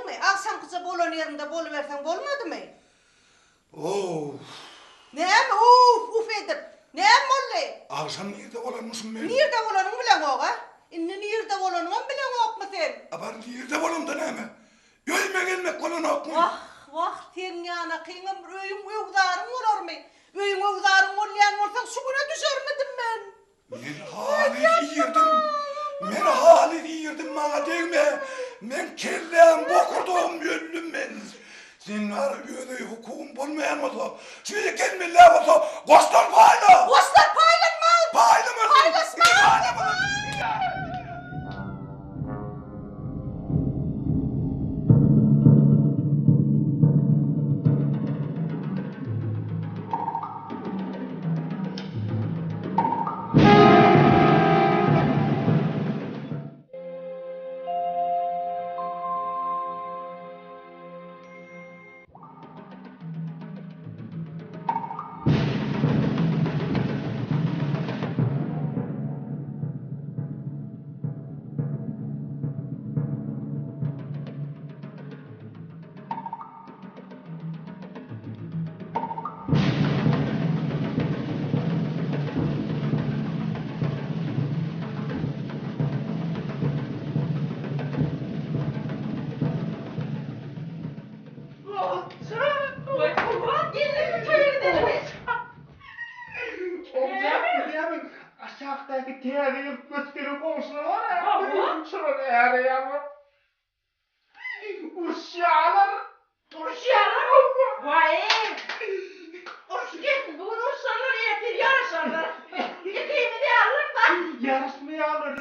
mi? Akşam kıza bolon yerinde boluversen bolmadı mı? Of. Neyem? Uf edip. Neyem molle? Akşam nerede olanmışım ben? Nerede bolonun bilen oğu ha? İnni nerede bolonun bilen oğuk mu sen? Abar nerede olam da neyme? Yöyme gelmek olan ok mu? Vah ten yana kıyım öyüm öğdarım olur mu? Öyüm öğdarım olayan olsan şu güne düşer midim ben? Men halit yiyirdim bana değme. Men kellem bokurdum yöllüm men. Senin var öyle hukukum bulmayan olsa, şimdi gelmeler olsa, koştur payla! Koştur paylanma! Paylamaz! Paylaşma! Paylamaz! Aşağıdaki teğenin götürüp olsun var ya. Şunun eğri yavrum. Uşağlar. Vay! Hoş geldin. Bugün uşaklar yeter yarışarlar. Gideyim de alır da.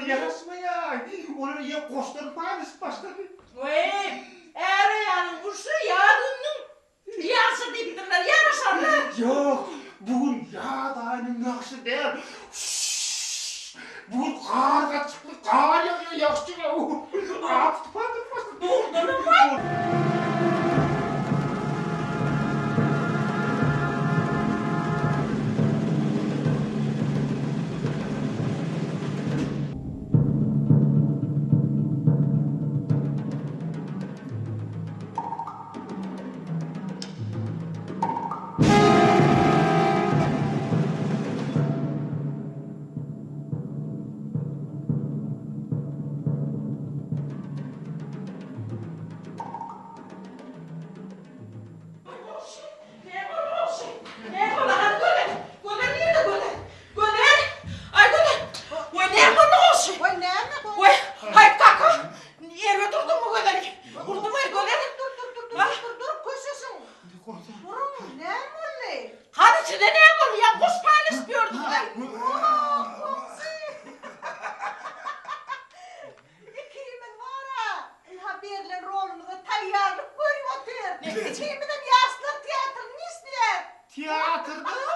Yarışmaya. Onu ya koşturmayız başladı. Vay! Eğer yani uşu yağdının yarısı diptiler yarışarlar. Yok. Bugün yağ dayının yakışı değil. Bugün kar kaçıklı kar yağıyor yakışı ya. Tıpadır. Buldunum var. Vay ne mi bu? Dur koşuyorsun. Durun ne molle? İkimin var ha. Haberler rolünüze tayyarlık görüyor otur. İkiminin yaşlı tiyatrını istiyor. Tiyatrda